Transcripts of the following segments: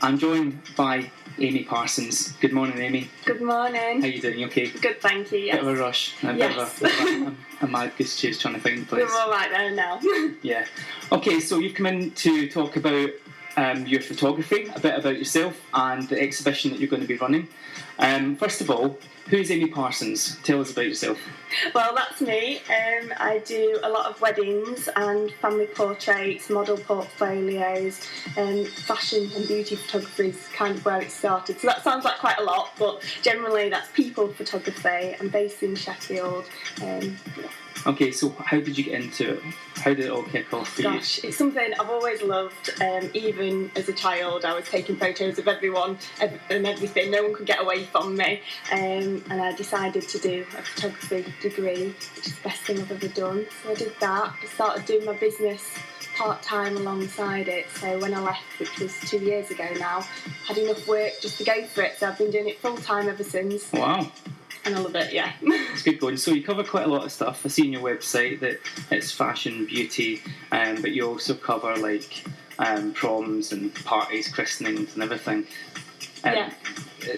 I'm joined by Amie Parsons. Good morning, Amie. Good morning. How are you doing? You okay? Good, thank you. Yes. Bit of a rush. A Yes. bit of a mad goose chase trying to find the place. We're all right there now. Yeah. Okay, so you've come in to talk about your photography, a bit about yourself, and the exhibition that you're going to be running. First of all, who's Amie Parsons? Tell us about yourself. Well, that's me. I do a lot of weddings and family portraits, model portfolios, fashion and beauty photography is kind of where it started. So that sounds like quite a lot, but generally that's people photography. I'm based in Sheffield. Yeah. Okay, so how did you get into it? How did it all kick off for you? Gosh, it's something I've always loved. Even as a child, I was taking photos of everyone and everything. No one could get away from me. And I decided to do a photography degree, which is the best thing I've ever done. So I did that. I started doing my business part-time alongside it. So when I left, which was 2 years ago now, I had enough work just to go for it. So I've been doing it full-time ever since. Wow. And I love it, yeah. It's good going. So you cover quite a lot of stuff. I see on your website that it's fashion, beauty, but you also cover like proms and parties, christenings and everything. Yeah.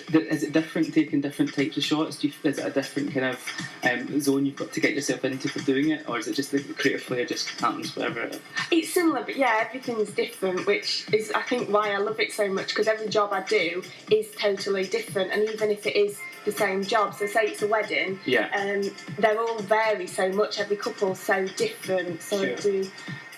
Is it different taking different types of shots? Is it a different kind of zone you've got to get yourself into for doing it? Or is it just the creative flair just happens whatever? It's similar, but yeah, everything's different, which is, I think, why I love it so much, because every job I do is totally different. And even if it is the same job, so say it's a wedding, they're all vary so much. Every couple's so different. So Sure. I do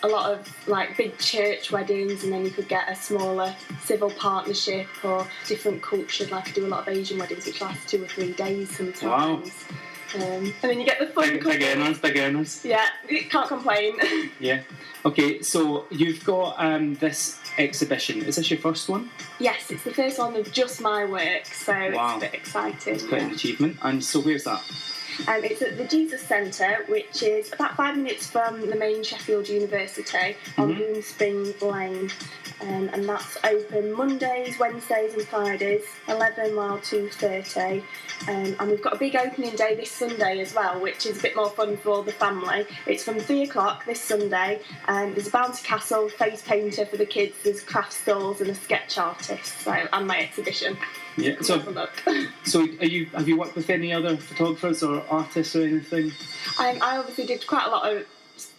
a lot of like big church weddings, and then you could get a smaller civil partnership or different cultures. Like I do a lot of Asian weddings, which last 2 or 3 days sometimes. Wow. And then you get the fun Big earners. Yeah, can't complain. Yeah. Okay, so you've got this exhibition. Is this your first one? Yes, it's the first one of just my work, so Wow. It's a bit exciting. It's quite an achievement. And so where's that? It's at the Jesus Centre, which is about 5 minutes from the main Sheffield University on Boomspring Lane. And that's open Mondays, Wednesdays and Fridays, 11 while 2:30. And we've got a big opening day this Sunday as well, which is a bit more fun for all the family. It's from 3 o'clock this Sunday. There's a bouncy castle, face painter for the kids, there's craft stalls and a sketch artist, and my exhibition. Yeah. Come So, have a look. so have you worked with any other photographers or artists or anything? I obviously did quite a lot of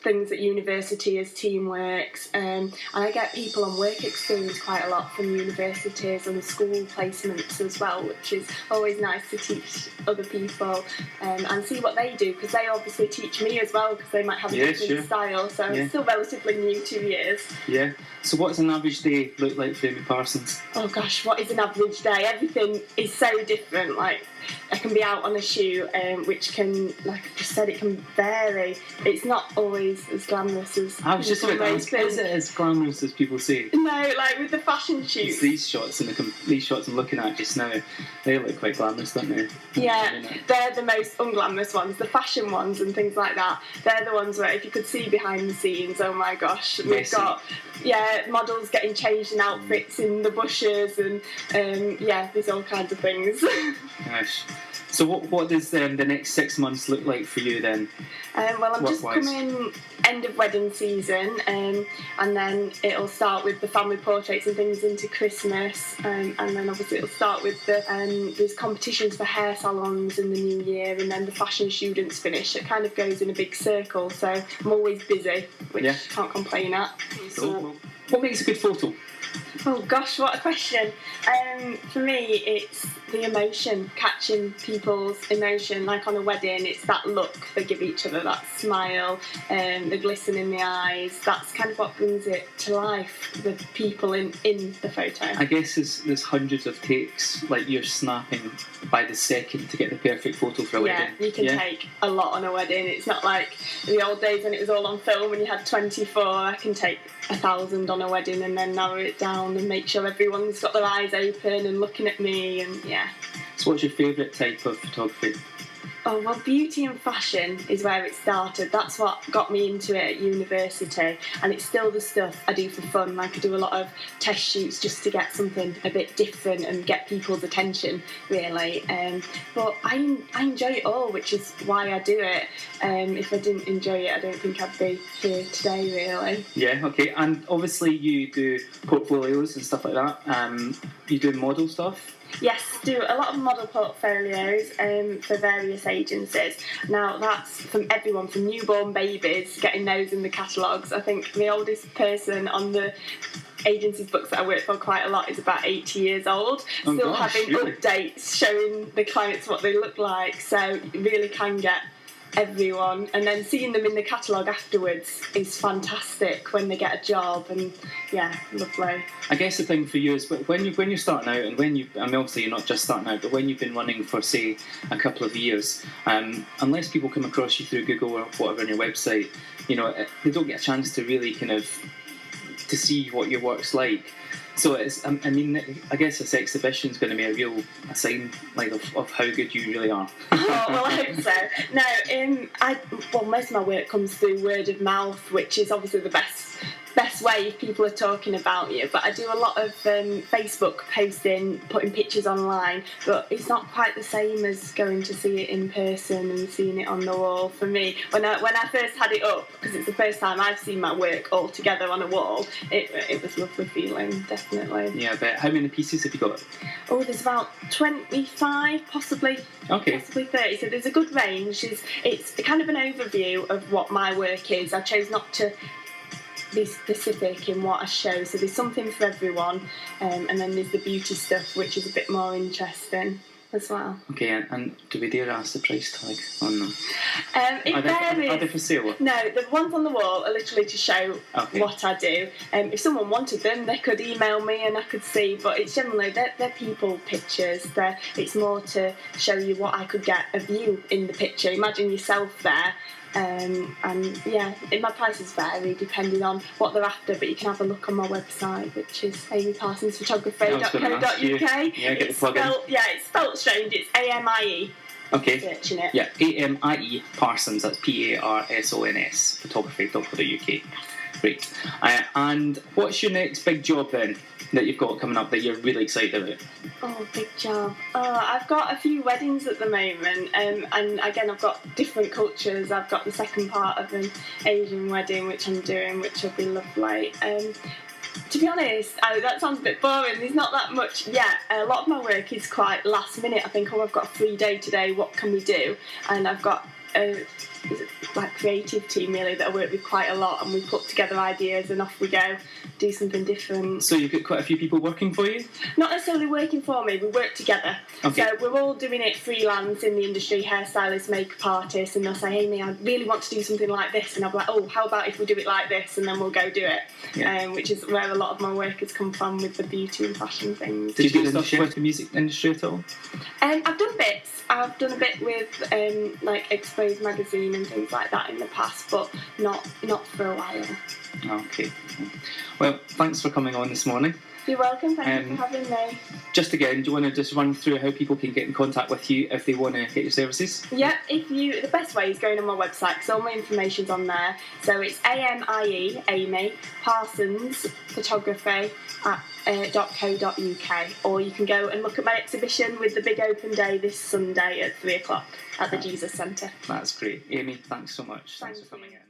things at university as teamworks, and I get people on work experience quite a lot from universities and school placements as well, which is always nice to teach other people and see what they do, because they obviously teach me as well, because they might have a different style. So I'm still relatively new, 2 years. Yeah. So what does an average day look like for Amie Parsons? Oh gosh, what is an average day? Everything is so different. Like, I can be out on a shoot, which can, like I just said, it can vary. It's not always as glamorous as I was just about to ask, is it as glamorous as people say? No, like with the fashion shoots. It's these shots these shots I'm looking at just now, they look quite glamorous, don't they? Yeah, they're the most unglamorous ones. The fashion ones and things like that, they're the ones where if you could see behind the scenes, oh my gosh, we've got models getting changed in outfits in the bushes, and there's all kinds of things. Gosh. So what does the next 6 months look like for you then? Well, I'm just Work-wise? coming end of wedding season, and then it'll start with the family portraits and things into Christmas, and then obviously it'll start with there's competitions for hair salons in the new year, and then the fashion students finish. It kind of goes in a big circle, so I'm always busy, which I can't complain at. So, what makes a good photo? Oh gosh, what a question. For me, it's the emotion, catching people's emotion. Like on a wedding, it's that look they give each other, that smile, the glisten in the eyes. That's kind of what brings it to life, the people in the photo. I guess there's hundreds of takes, like you're snapping by the second to get the perfect photo for a wedding. Yeah, you can take a lot on a wedding. It's not like the old days when it was all on film and you had 24. I can take 1,000 on a wedding and then narrow it down and make sure everyone's got their eyes open and looking at me, and So what's your favourite type of photography? Oh, well, beauty and fashion is where it started. That's what got me into it at university, and it's still the stuff I do for fun. Like, I do a lot of test shoots just to get something a bit different and get people's attention, really. But I enjoy it all, which is why I do it. If I didn't enjoy it, I don't think I'd be here today, really. Yeah, okay. And obviously you do portfolios and stuff like that. You do model stuff? Yes, do a lot of model portfolios for various agencies. Now, that's from everyone, from newborn babies, getting those in the catalogues. I think the oldest person on the agency's books that I work for quite a lot is about 80 years old, still having really? Updates showing the clients what they look like, so you really can get everyone, and then seeing them in the catalogue afterwards is fantastic when they get a job, and yeah, lovely. I guess the thing for you is when you're starting out, and obviously you're not just starting out, but when you've been running for, say, a couple of years, unless people come across you through Google or whatever on your website, they don't get a chance to really kind of to see what your work's like. So I guess this exhibition is going to be a sign of how good you really are. Oh, well, I hope so. No, most of my work comes through word of mouth, which is obviously the best way if people are talking about you. But I do a lot of Facebook posting, putting pictures online, but it's not quite the same as going to see it in person and seeing it on the wall. For me, when I first had it up, because it's the first time I've seen my work all together on a wall, it was a lovely feeling, definitely. Yeah, but how many pieces have you got? Oh, there's about 25, possibly 30. So there's a good range. It's kind of an overview of what my work is. I chose not to be specific in what I show, so there's something for everyone, and then there's the beauty stuff, which is a bit more interesting as well. Okay, and do we dare ask the price tag on them? It varies. Are they for sale? No, the ones on the wall are literally to show what I do. If someone wanted them, they could email me and I could see, but it's generally, they're people pictures. It's more to show you what I could get of you in the picture. Imagine yourself there. And yeah, my prices vary depending on what they're after, but you can have a look on my website, which is amieparsonsphotography.co.uk. Yeah, get the plug in. It's spelt strange, it's AMIE. Okay. Searching it. Yeah, AMIE Parsons, that's PARSONS, photography.co.uk. Great. And what's your next big job then that you've got coming up that you're really excited about? Oh, big job. I've got a few weddings at the moment, and again, I've got different cultures. I've got the second part of an Asian wedding, which I'm doing, which will be lovely. To be honest, that sounds a bit boring. There's not that much yet. A lot of my work is quite last minute. I think, I've got a free day today, what can we do? And I've got a creative team really that I work with quite a lot, and we put together ideas and off we go, do something different. So you've got quite a few people working for you? Not necessarily working for me, we work together. Okay. So we're all doing it freelance in the industry, hairstylists, makeup artists, and they'll say, Amy, I really want to do something like this, and I'll be like, oh, how about if we do it like this, and then we'll go do it. Yeah. Which is where a lot of my work has come from with the beauty and fashion things. Did you do stuff with the music industry at all? I've done bits. I've done a bit with Exposed magazine and things like that in the past, but not for a while. Okay. Well, thanks for coming on this morning. You're welcome, thank you for having me. Just again, do you want to just run through how people can get in contact with you if they want to get your services? Yeah, the best way is going on my website, because all my information's on there. So it's Amie Parsons Photography .co.uk, or you can go and look at my exhibition with the big open day this Sunday at 3:00 at the Jesus Centre. That's great. Amy, thanks so much. Thanks for coming in.